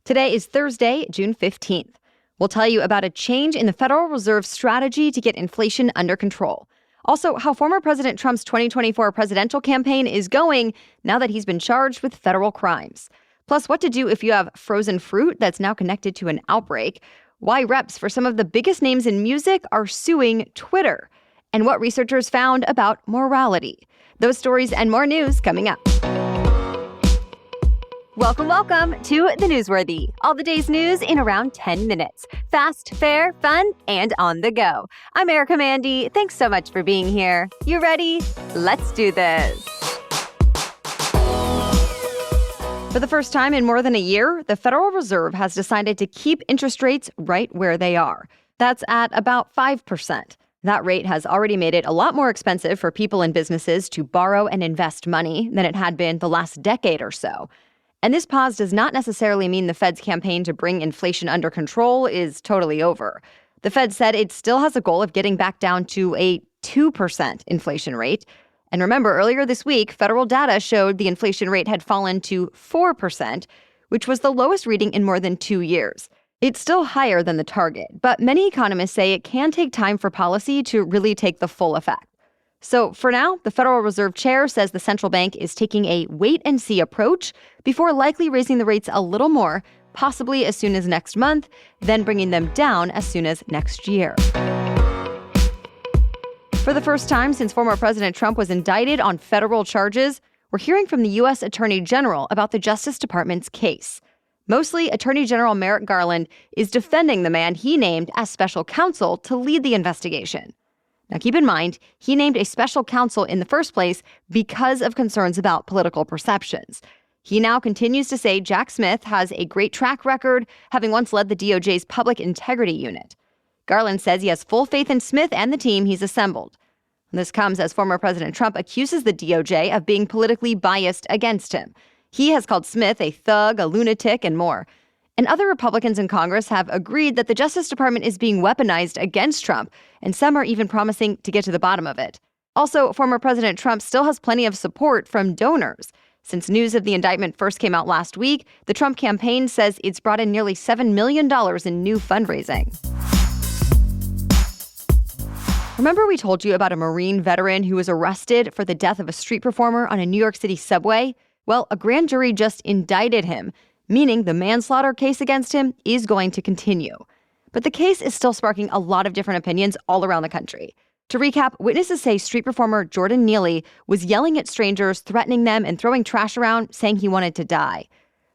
Today is Thursday, June 15th. We'll tell you about a change in the Federal Reserve's strategy to get inflation under control. Also, how former President Trump's 2024 presidential campaign is going now that he's been charged with federal crimes. Plus, what to do if you have frozen fruit that's now connected to an outbreak, why reps for some of the biggest names in music are suing Twitter, and what researchers found about morality. Those stories and more news coming up. Welcome to The Newsworthy. All the day's news in around 10 minutes. Fast, fair, fun, and on the go. I'm Erica Mandy. Thanks so much for being here. You ready? Let's do this. For the first time in more than a year, the Federal Reserve has decided to keep interest rates right where they are. That's at about 5%. That rate has already made it a lot more expensive for people and businesses to borrow and invest money than it had been the last decade or so. And this pause does not necessarily mean the Fed's campaign to bring inflation under control is totally over. The Fed said it still has a goal of getting back down to a 2% inflation rate. And remember, earlier this week, federal data showed the inflation rate had fallen to 4%, which was the lowest reading in more than 2 years. It's still higher than the target, but many economists say it can take time for policy to really take the full effect. So for now, the Federal Reserve Chair says the central bank is taking a wait-and-see approach before likely raising the rates a little more, possibly as soon as next month, then bringing them down as soon as next year. For the first time since former President Trump was indicted on federal charges, we're hearing from the U.S. Attorney General about the Justice Department's case. Mostly, Attorney General Merrick Garland is defending the man he named as special counsel to lead the investigation. Now, keep in mind, he named a special counsel in the first place because of concerns about political perceptions. He now continues to say Jack Smith has a great track record, having once led the DOJ's Public Integrity Unit. Garland says he has full faith in Smith and the team he's assembled. This comes as former President Trump accuses the DOJ of being politically biased against him. He has called Smith a thug, a lunatic, and more. And other Republicans in Congress have agreed that the Justice Department is being weaponized against Trump, and some are even promising to get to the bottom of it. Also, former President Trump still has plenty of support from donors. Since news of the indictment first came out last week, the Trump campaign says it's brought in nearly $7 million in new fundraising. Remember we told you about a Marine veteran who was arrested for the death of a street performer on a New York City subway? Well, a grand jury just indicted him, meaning the manslaughter case against him is going to continue. But the case is still sparking a lot of different opinions all around the country. To recap, witnesses say street performer Jordan Neely was yelling at strangers, threatening them, and throwing trash around, saying he wanted to die.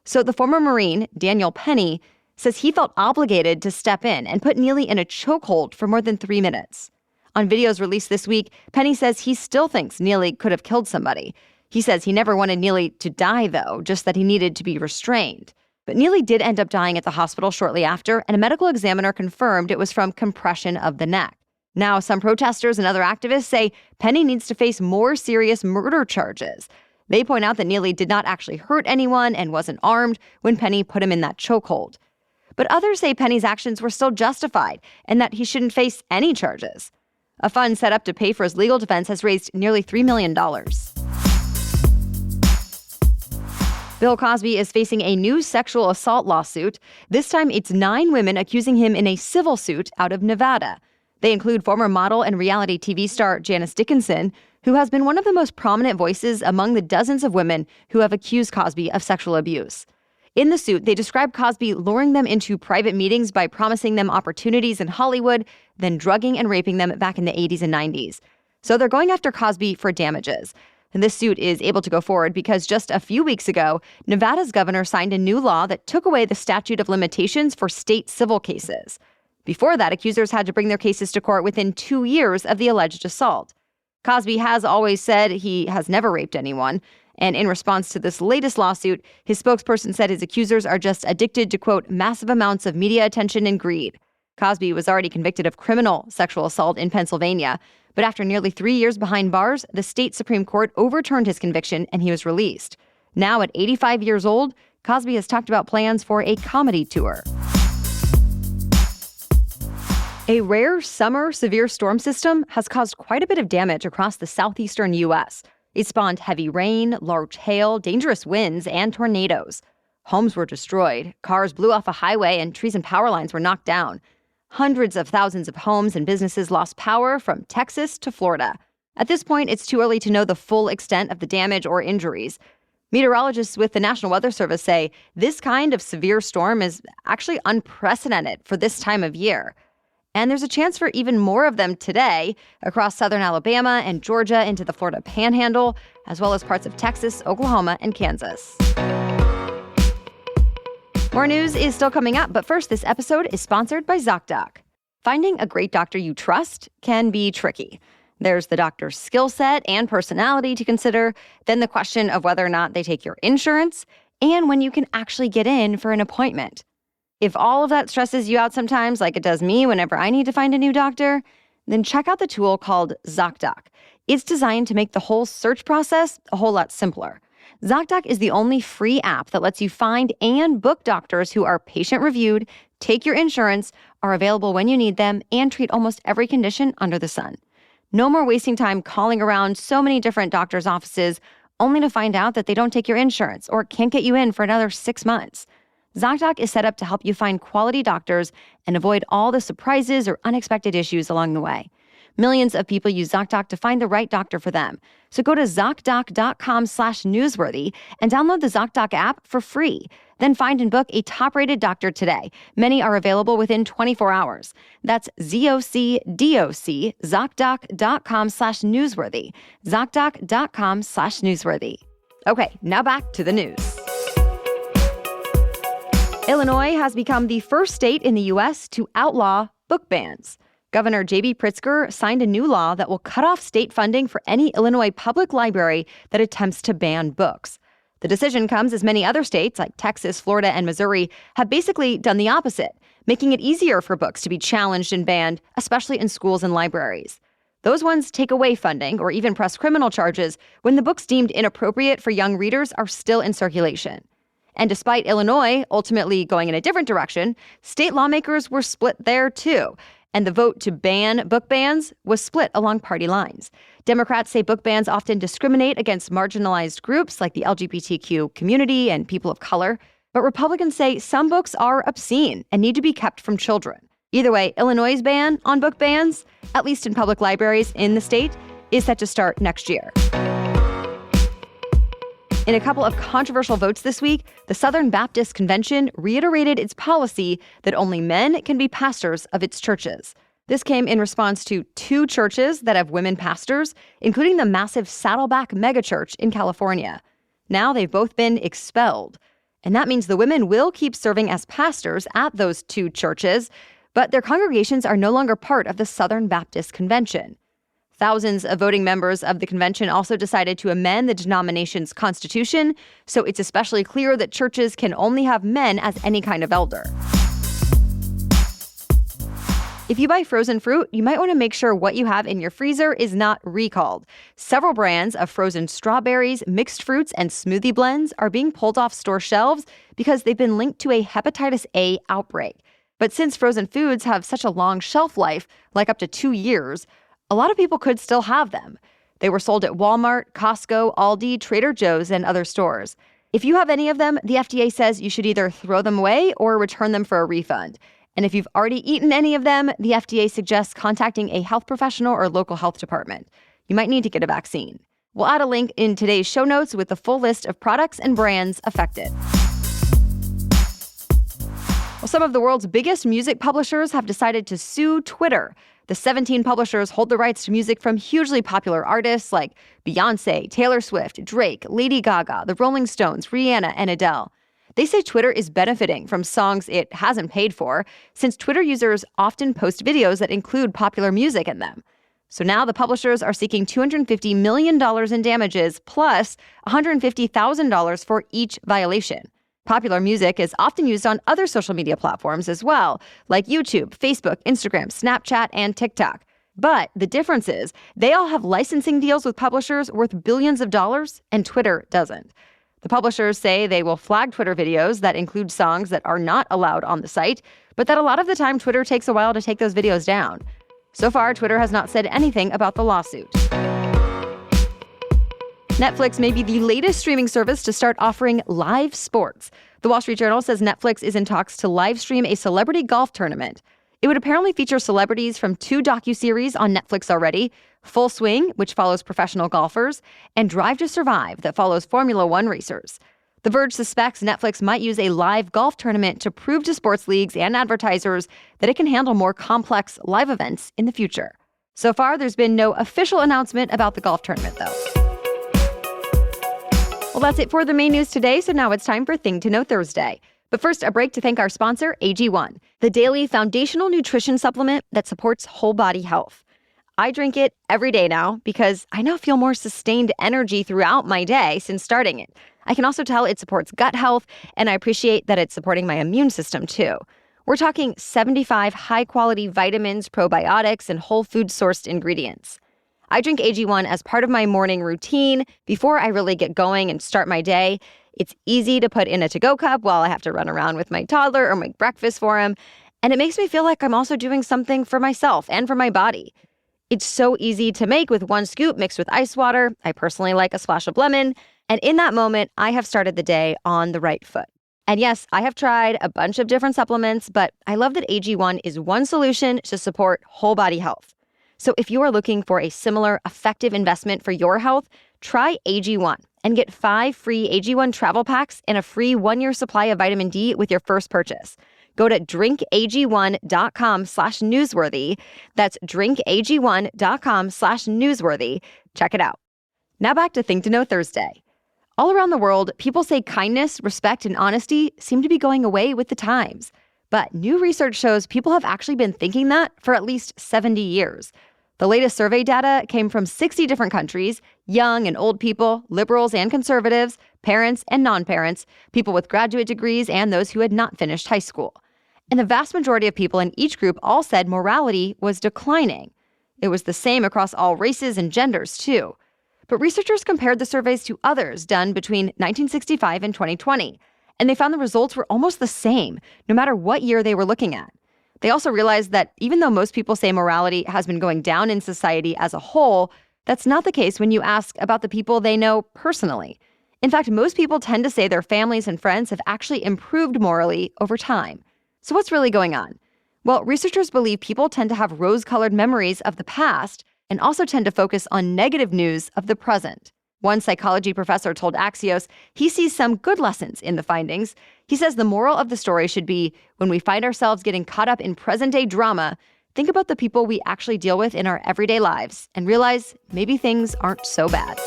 So the former Marine, Daniel Penny, says he felt obligated to step in and put Neely in a chokehold for more than 3 minutes. On videos released this week, Penny says he still thinks Neely could have killed somebody. He says he never wanted Neely to die, though, just that he needed to be restrained. But Neely did end up dying at the hospital shortly after, and a medical examiner confirmed it was from compression of the neck. Now, some protesters and other activists say Penny needs to face more serious murder charges. They point out that Neely did not actually hurt anyone and wasn't armed when Penny put him in that chokehold. But others say Penny's actions were still justified and that he shouldn't face any charges. A fund set up to pay for his legal defense has raised nearly $3 million. Bill Cosby is facing a new sexual assault lawsuit. This time, it's 9 women accusing him in a civil suit out of Nevada. They include former model and reality TV star Janice Dickinson, who has been one of the most prominent voices among the dozens of women who have accused Cosby of sexual abuse. In the suit, they describe Cosby luring them into private meetings by promising them opportunities in Hollywood, then drugging and raping them back in the 80s and 90s. So they're going after Cosby for damages. And this suit is able to go forward because just a few weeks ago, Nevada's governor signed a new law that took away the statute of limitations for state civil cases. Before that, accusers had to bring their cases to court within 2 years of the alleged assault. Cosby has always said he has never raped anyone. And in response to this latest lawsuit, his spokesperson said his accusers are just addicted to, quote, massive amounts of media attention and greed. Cosby was already convicted of criminal sexual assault in Pennsylvania. But after nearly 3 years behind bars, the state Supreme Court overturned his conviction and he was released. Now, at 85 years old, Cosby has talked about plans for a comedy tour. A rare summer severe storm system has caused quite a bit of damage across the southeastern U.S. It spawned heavy rain, large hail, dangerous winds, and tornadoes. Homes were destroyed, cars blew off a highway, and trees and power lines were knocked down. Hundreds of thousands of homes and businesses lost power from Texas to Florida. At this point, it's too early to know the full extent of the damage or injuries. Meteorologists with the National Weather Service say this kind of severe storm is actually unprecedented for this time of year. And there's a chance for even more of them today across southern Alabama and Georgia into the Florida Panhandle, as well as parts of Texas, Oklahoma, and Kansas. More news is still coming up, but first, this episode is sponsored by ZocDoc. Finding a great doctor you trust can be tricky. There's the doctor's skill set and personality to consider, then the question of whether or not they take your insurance, and when you can actually get in for an appointment. If all of that stresses you out sometimes, like it does me whenever I need to find a new doctor, then check out the tool called ZocDoc. It's designed to make the whole search process a whole lot simpler. ZocDoc is the only free app that lets you find and book doctors who are patient-reviewed, take your insurance, are available when you need them, and treat almost every condition under the sun. No more wasting time calling around so many different doctors' offices only to find out that they don't take your insurance or can't get you in for another 6 months. ZocDoc is set up to help you find quality doctors and avoid all the surprises or unexpected issues along the way. Millions of people use ZocDoc to find the right doctor for them. So go to ZocDoc.com/newsworthy and download the ZocDoc app for free. Then find and book a top-rated doctor today. Many are available within 24 hours. That's ZocDoc, ZocDoc.com/newsworthy. ZocDoc.com/newsworthy. Okay, now back to the news. Illinois has become the first state in the U.S. to outlaw book bans. Governor J.B. Pritzker signed a new law that will cut off state funding for any Illinois public library that attempts to ban books. The decision comes as many other states, like Texas, Florida, and Missouri, have basically done the opposite, making it easier for books to be challenged and banned, especially in schools and libraries. Those ones take away funding or even press criminal charges when the books deemed inappropriate for young readers are still in circulation. And despite Illinois ultimately going in a different direction, state lawmakers were split there too. And the vote to ban book bans was split along party lines. Democrats say book bans often discriminate against marginalized groups like the LGBTQ community and people of color. But Republicans say some books are obscene and need to be kept from children. Either way, Illinois' ban on book bans, at least in public libraries in the state, is set to start next year. In a couple of controversial votes this week, the Southern Baptist Convention reiterated its policy that only men can be pastors of its churches. This came in response to 2 churches that have women pastors, including the massive Saddleback megachurch in California. Now they've both been expelled. And that means the women will keep serving as pastors at those 2 churches, but their congregations are no longer part of the Southern Baptist Convention. Thousands of voting members of the convention also decided to amend the denomination's constitution, so it's especially clear that churches can only have men as any kind of elder. If you buy frozen fruit, you might want to make sure what you have in your freezer is not recalled. Several brands of frozen strawberries, mixed fruits, and smoothie blends are being pulled off store shelves because they've been linked to a hepatitis A outbreak. But since frozen foods have such a long shelf life, like up to 2 years, a lot of people could still have them. They were sold at Walmart, Costco, Aldi, Trader Joe's, and other stores. If you have any of them, the FDA says you should either throw them away or return them for a refund. And if you've already eaten any of them, the FDA suggests contacting a health professional or local health department. You might need to get a vaccine. We'll add a link in today's show notes with the full list of products and brands affected. Well, some of the world's biggest music publishers have decided to sue Twitter. The 17 publishers hold the rights to music from hugely popular artists like Beyoncé, Taylor Swift, Drake, Lady Gaga, the Rolling Stones, Rihanna, and Adele. They say Twitter is benefiting from songs it hasn't paid for, since Twitter users often post videos that include popular music in them. So now the publishers are seeking $250 million in damages, plus $150,000 for each violation. Popular music is often used on other social media platforms as well, like YouTube, Facebook, Instagram, Snapchat, and TikTok. But the difference is they all have licensing deals with publishers worth billions of dollars, and Twitter doesn't. The publishers say they will flag Twitter videos that include songs that are not allowed on the site, but that a lot of the time Twitter takes a while to take those videos down. So far, Twitter has not said anything about the lawsuit. Netflix may be the latest streaming service to start offering live sports. The Wall Street Journal says Netflix is in talks to live stream a celebrity golf tournament. It would apparently feature celebrities from 2 docuseries on Netflix already, Full Swing, which follows professional golfers, and Drive to Survive, that follows Formula One racers. The Verge suspects Netflix might use a live golf tournament to prove to sports leagues and advertisers that it can handle more complex live events in the future. So far, there's been no official announcement about the golf tournament, though. Well, that's it for the main news today, so now it's time for Thing to Know Thursday. But first, a break to thank our sponsor, AG1, the daily foundational nutrition supplement that supports whole body health. I drink it every day now because I now feel more sustained energy throughout my day since starting it. I can also tell it supports gut health, and I appreciate that it's supporting my immune system too. We're talking 75 high-quality vitamins, probiotics, and whole food-sourced ingredients. I drink AG1 as part of my morning routine before I really get going and start my day. It's easy to put in a to-go cup while I have to run around with my toddler or make breakfast for him, and it makes me feel like I'm also doing something for myself and for my body. It's so easy to make with 1 scoop mixed with ice water. I personally like a splash of lemon, and in that moment, I have started the day on the right foot. And yes, I have tried a bunch of different supplements, but I love that AG1 is one solution to support whole body health. So if you are looking for a similar effective investment for your health, try AG1 and get 5 free AG1 travel packs and a free 1-year supply of vitamin D with your first purchase. Go to drinkag1.com/newsworthy. That's drinkag1.com/newsworthy. Check it out. Now back to Thing to Know Thursday. All around the world, people say kindness, respect, and honesty seem to be going away with the times. But new research shows people have actually been thinking that for at least 70 years. The latest survey data came from 60 different countries, young and old people, liberals and conservatives, parents and non-parents, people with graduate degrees and those who had not finished high school. And the vast majority of people in each group all said morality was declining. It was the same across all races and genders, too. But researchers compared the surveys to others done between 1965 and 2020, and they found the results were almost the same, no matter what year they were looking at. They also realized that even though most people say morality has been going down in society as a whole, that's not the case when you ask about the people they know personally. In fact, most people tend to say their families and friends have actually improved morally over time. So what's really going on? Well, researchers believe people tend to have rose-colored memories of the past and also tend to focus on negative news of the present. One psychology professor told Axios he sees some good lessons in the findings. He says the moral of the story should be, when we find ourselves getting caught up in present-day drama, think about the people we actually deal with in our everyday lives and realize maybe things aren't so bad.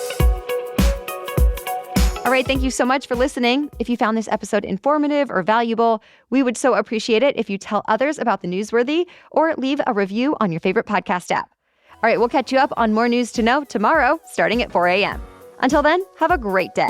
All right, thank you so much for listening. If you found this episode informative or valuable, we would so appreciate it if you tell others about the newsworthy or leave a review on your favorite podcast app. All right, we'll catch you up on more news to know tomorrow, starting at 4 a.m. Until then, have a great day.